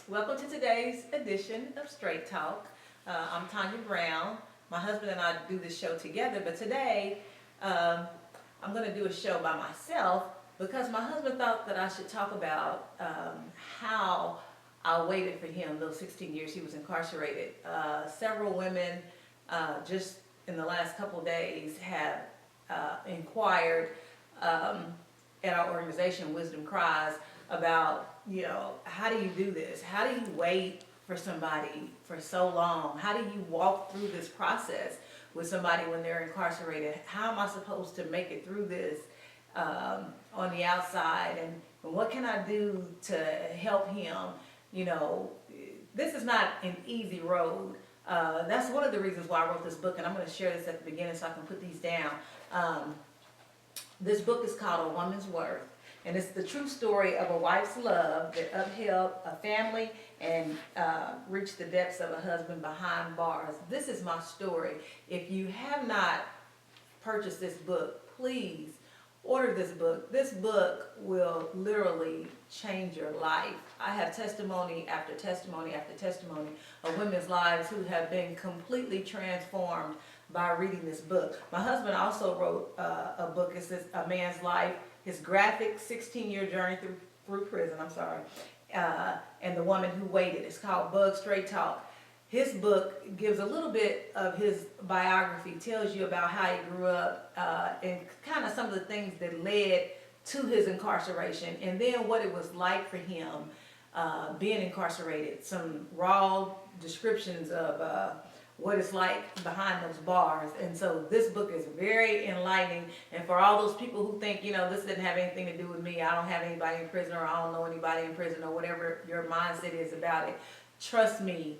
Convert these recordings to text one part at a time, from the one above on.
Welcome to today's edition of Straight Talk. I'm Tonya Brown. My husband and I do this show together, but today I'm going to do a show by myself because my husband thought that I should talk about how I waited for him those 16 years he was incarcerated. Several women just in the last couple of days have inquired at our organization, Wisdom Cries, about, how do you do this? How do you wait for somebody for so long? How do you walk through this process with somebody when they're incarcerated? How am I supposed to make it through this on the outside? And what can I do to help him? This is not an easy road. That's one of the reasons why I wrote this book, and I'm going to share this at the beginning so I can put these down. This book is called A Woman's Worth. And it's the true story of a wife's love that upheld a family and reached the depths of a husband behind bars. This is my story. If you have not purchased this book, please order this book. This book will literally change your life. I have testimony after testimony after testimony of women's lives who have been completely transformed by reading this book. My husband also wrote a book. It says A Man's Life, his graphic 16-year journey through prison, and The Woman Who Waited. It's called Bug Straight Talk. His book gives a little bit of his biography, tells you about how he grew up and kind of some of the things that led to his incarceration, and then what it was like for him being incarcerated. Some raw descriptions of what it's like behind those bars. And so this book is very enlightening. And for all those people who think, this didn't have anything to do with me, I don't have anybody in prison, or I don't know anybody in prison, or whatever your mindset is about it, trust me,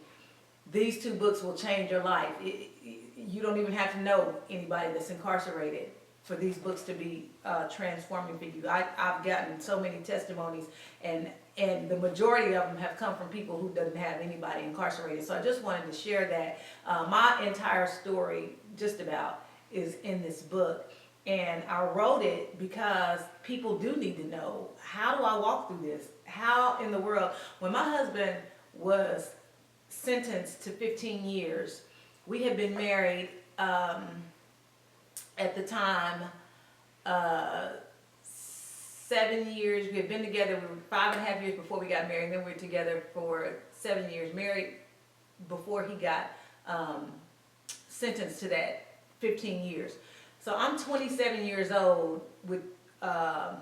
these two books will change your life. You don't even have to know anybody that's incarcerated for these books to be transforming for you. I've gotten so many testimonies, and the majority of them have come from people who doesn't have anybody incarcerated. So I just wanted to share that. My entire story, just about, is in this book. And I wrote it because people do need to know, how do I walk through this? How in the world? When my husband was sentenced to 15 years, we had been married at the time 7 years. We had been together. We were 5.5 years before we got married. Then we were together for 7 years, married before he got sentenced to that 15 years. So I'm 27 years old with a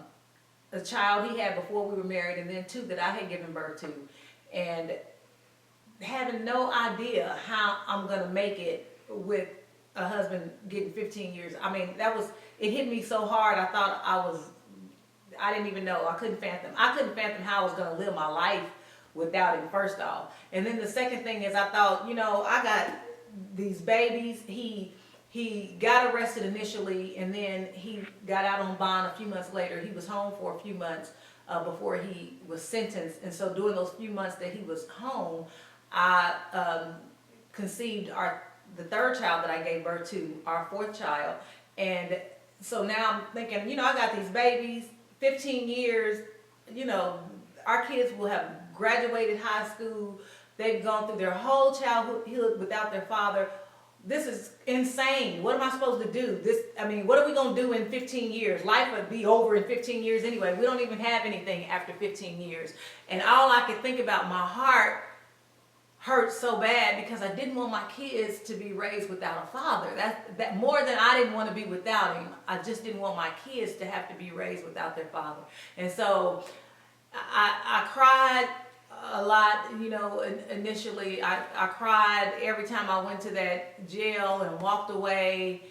child he had before we were married, and then two that I had given birth to, and having no idea how I'm gonna make it with a husband getting 15 years. It hit me so hard. I thought I didn't even know. I couldn't fathom how I was going to live my life without him, first off. And then the second thing is, I thought, I got these babies. He got arrested initially, and then he got out on bond a few months later. He was home for a few months before he was sentenced. And so during those few months that he was home, I conceived the third child that I gave birth to, our fourth child. And so now I'm thinking, I got these babies, 15 years, our kids will have graduated high school. They've gone through their whole childhood without their father. This is insane. What am I supposed to do? What are we going to do in 15 years? Life would be over in 15 years anyway. We don't even have anything after 15 years. And all I could think about, my heart hurt so bad because I didn't want my kids to be raised without a father. That more than I didn't want to be without him, I just didn't want my kids to have to be raised without their father. And so I cried a lot, initially. I cried every time I went to that jail and walked away.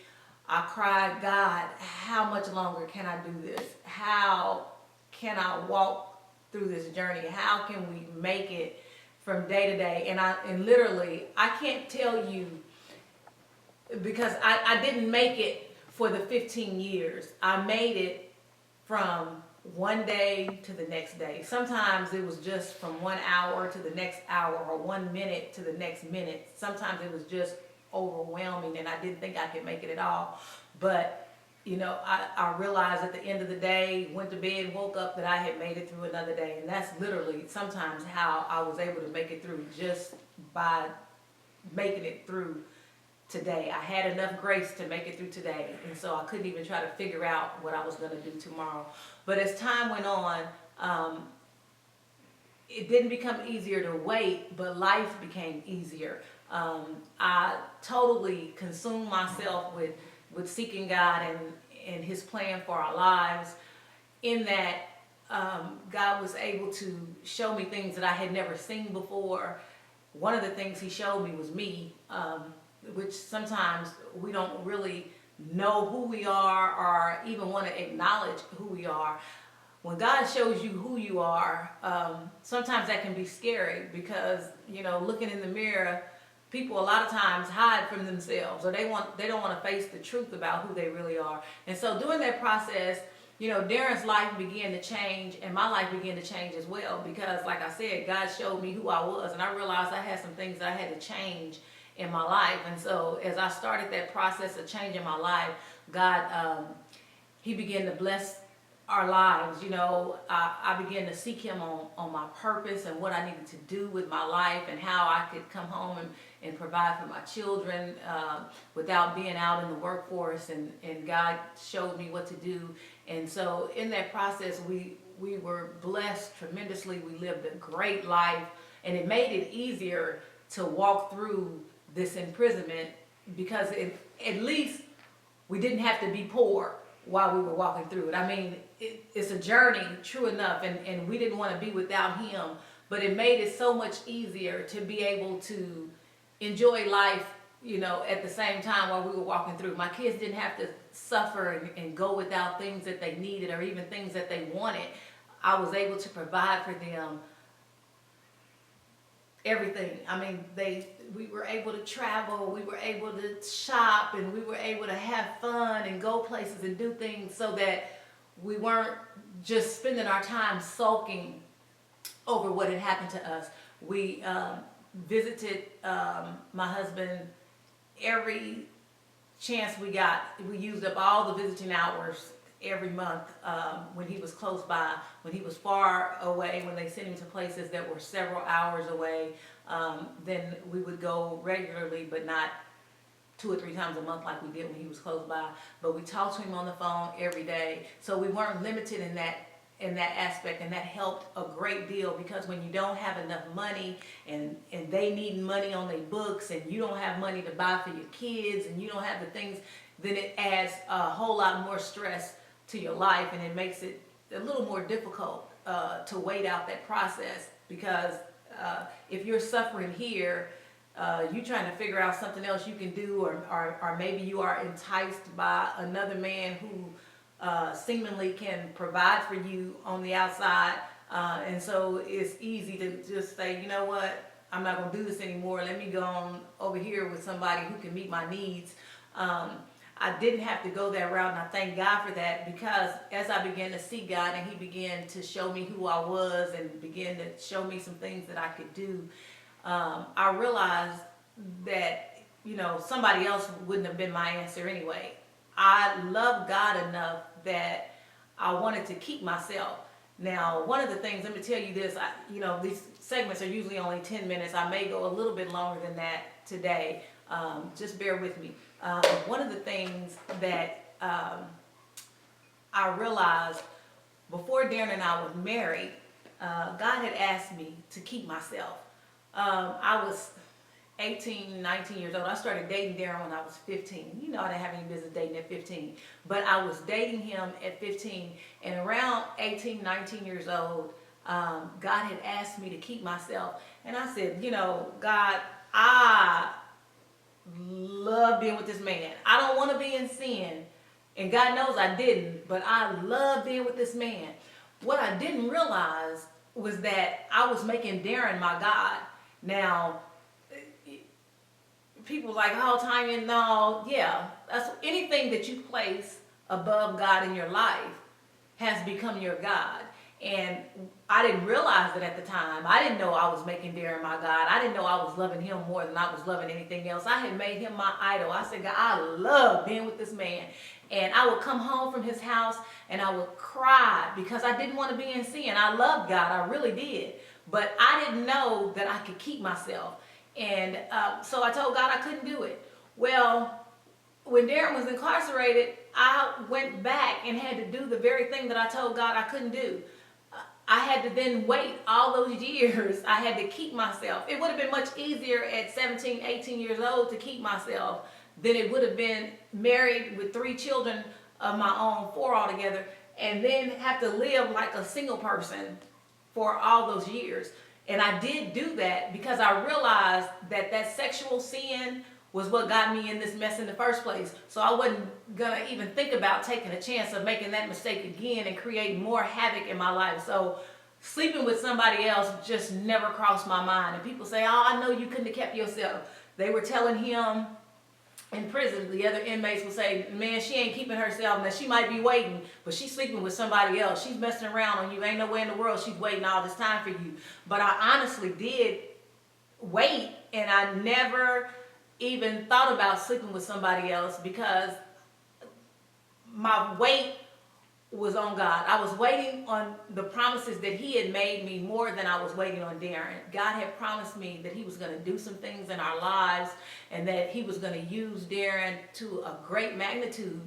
I cried, God, how much longer can I do this? How can I walk through this journey? How can we make it from day to day? And literally, I can't tell you, because I didn't make it for the 15 years. I made it from one day to the next day. Sometimes it was just from 1 hour to the next hour, or 1 minute to the next minute. Sometimes it was just overwhelming, and I didn't think I could make it at all. But I realized at the end of the day, went to bed, woke up, that I had made it through another day. And that's literally sometimes how I was able to make it through, just by making it through today. I had enough grace to make it through today. And so I couldn't even try to figure out what I was going to do tomorrow. But as time went on, it didn't become easier to wait, but life became easier. I totally consumed myself with seeking God and His plan for our lives. In that, God was able to show me things that I had never seen before. One of the things He showed me was me, which sometimes we don't really know who we are or even want to acknowledge who we are. When God shows you who you are, sometimes that can be scary because, looking in the mirror, people a lot of times hide from themselves, or they don't want to face the truth about who they really are. And so during that process, Darren's life began to change, and my life began to change as well, because like I said, God showed me who I was, and I realized I had some things that I had to change in my life. And so as I started that process of changing my life, God, He began to bless our lives. I began to seek Him on my purpose and what I needed to do with my life, and how I could come home and provide for my children without being out in the workforce. And God showed me what to do. And so in that process, we were blessed tremendously. We lived a great life, and it made it easier to walk through this imprisonment, because at least we didn't have to be poor while we were walking through it. I mean, it's a journey, true enough, and we didn't want to be without Him, but it made it so much easier to be able to enjoy life, at the same time while we were walking through. My kids didn't have to suffer and go without things that they needed or even things that they wanted. I was able to provide for them everything. I mean, we were able to travel, we were able to shop, and we were able to have fun and go places and do things, so that we weren't just spending our time sulking over what had happened to us. We visited my husband every chance we got. We used up all the visiting hours every month when he was close by. When he was far away, when they sent him to places that were several hours away, then we would go regularly, but not 2 or 3 times a month like we did when he was close by. But we talked to him on the phone every day, so we weren't limited in that aspect, and that helped a great deal, because when you don't have enough money and they need money on their books, and you don't have money to buy for your kids, and you don't have the things, then it adds a whole lot more stress to your life, and it makes it a little more difficult to wait out that process, because if you're suffering here, you're trying to figure out something else you can do, or maybe you are enticed by another man who seemingly can provide for you on the outside, and so it's easy to just say, you know what, I'm not going to do this anymore. Let me go on over here with somebody who can meet my needs. I didn't have to go that route, and I thank God for that, because as I began to see God and He began to show me who I was and began to show me some things that I could do, I realized that, somebody else wouldn't have been my answer anyway. I love God enough that I wanted to keep myself. Now, one of the things, let me tell you this, these segments are usually only 10 minutes. I may go a little bit longer than that today. Just bear with me. One of the things that I realized before Darren and I were married, God had asked me to keep myself. I was 18, 19 years old. I started dating Darren when I was 15. I didn't have any business dating at 15. But I was dating him at 15. And around 18, 19 years old, God had asked me to keep myself. And I said, God, I love being with this man. I don't want to be in sin. And God knows I didn't. But I love being with this man. What I didn't realize was that I was making Darren my God. Now, people like, oh, Tonya, no, yeah. That's anything that you place above God in your life has become your God. And I didn't realize it at the time. I didn't know I was making Darren my God. I didn't know I was loving him more than I was loving anything else. I had made him my idol. I said, God, I love being with this man. And I would come home from his house and I would cry because I didn't want to be in sin. I loved God. I really did. But I didn't know that I could keep myself. And so I told God I couldn't do it. Well, when Darren was incarcerated, I went back and had to do the very thing that I told God I couldn't do. I had to then wait all those years. I had to keep myself. It would have been much easier at 17, 18 years old to keep myself than it would have been married with 3 children of my own, 4 altogether, and then have to live like a single person for all those years. And I did do that because I realized that that sexual sin was what got me in this mess in the first place. So I wasn't gonna even think about taking a chance of making that mistake again and creating more havoc in my life. So sleeping with somebody else just never crossed my mind. And people say, oh, I know you couldn't have kept yourself. They were telling him in prison, the other inmates would say, man, she ain't keeping herself. Now she might be waiting, but she's sleeping with somebody else. She's messing around on you. Ain't no way in the world she's waiting all this time for you. But I honestly did wait, and I never even thought about sleeping with somebody else because my wait was on God. I was waiting on the promises that he had made me more than I was waiting on Darren. God had promised me that he was going to do some things in our lives and that he was going to use Darren to a great magnitude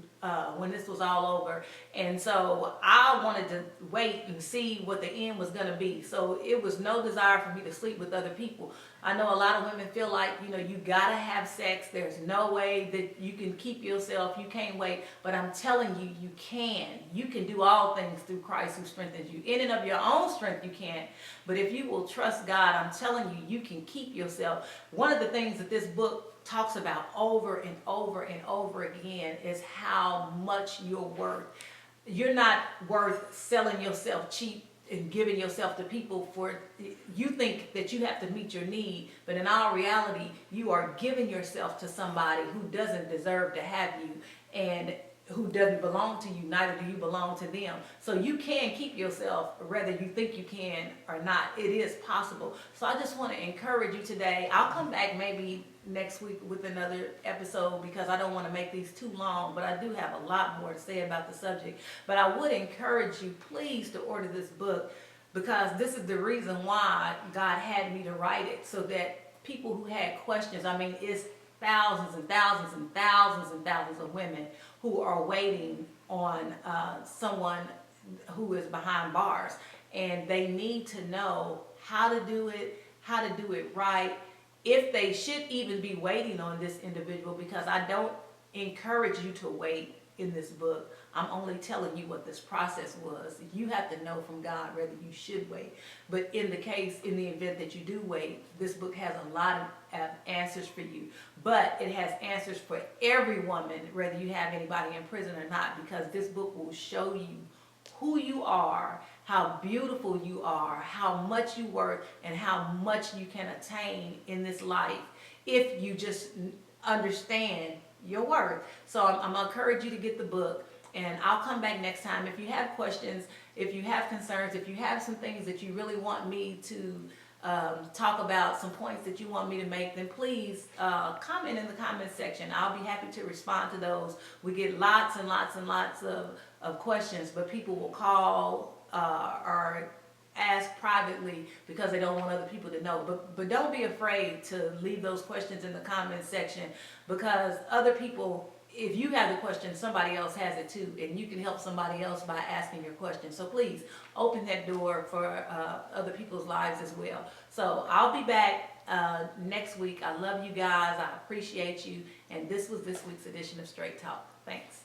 when this was all over. And so I wanted to wait and see what the end was going to be. So it was no desire for me to sleep with other people. I know a lot of women feel like, you got to have sex. There's no way that you can keep yourself. You can't wait. But I'm telling you, you can. You can do all things through Christ who strengthens you. In and of your own strength, you can't. But if you will trust God, I'm telling you, you can keep yourself. One of the things that this book talks about over and over and over again is how much you're worth. You're not worth selling yourself cheap and giving yourself to people for. You think that you have to meet your need, but in all reality, you are giving yourself to somebody who doesn't deserve to have you and who doesn't belong to you, neither do you belong to them. So you can keep yourself, whether you think you can or not. It is possible. So I just want to encourage you today. I'll come back maybe next week with another episode because I don't want to make these too long, but I do have a lot more to say about the subject. But I would encourage you, please, to order this book because this is the reason why God had me to write it, so that people who had questions, it's thousands and thousands and thousands and thousands of women who are waiting on someone who is behind bars, and they need to know how to do it right, if they should even be waiting on this individual, because I don't encourage you to wait in this book. I'm only telling you what this process was. You have to know from God whether you should wait. But in the event that you do wait, this book has a lot of answers for you. But it has answers for every woman, whether you have anybody in prison or not, because this book will show you who you are, how beautiful you are, how much you worth, and how much you can attain in this life if you just understand your worth. So I'm going to encourage you to get the book, and I'll come back next time. If you have questions, if you have concerns, if you have some things that you really want me to talk about, some points that you want me to make, then please comment in the comment section. I'll be happy to respond to those. We get lots and lots and lots of questions, but people will call or ask privately because they don't want other people to know. But don't be afraid to leave those questions in the comment section, because other people, if you have the question, somebody else has it too, and you can help somebody else by asking your question. So please open that door for other people's lives as well. So I'll be back next week. I love you guys. I appreciate you. And this was this week's edition of Straight Talk. Thanks.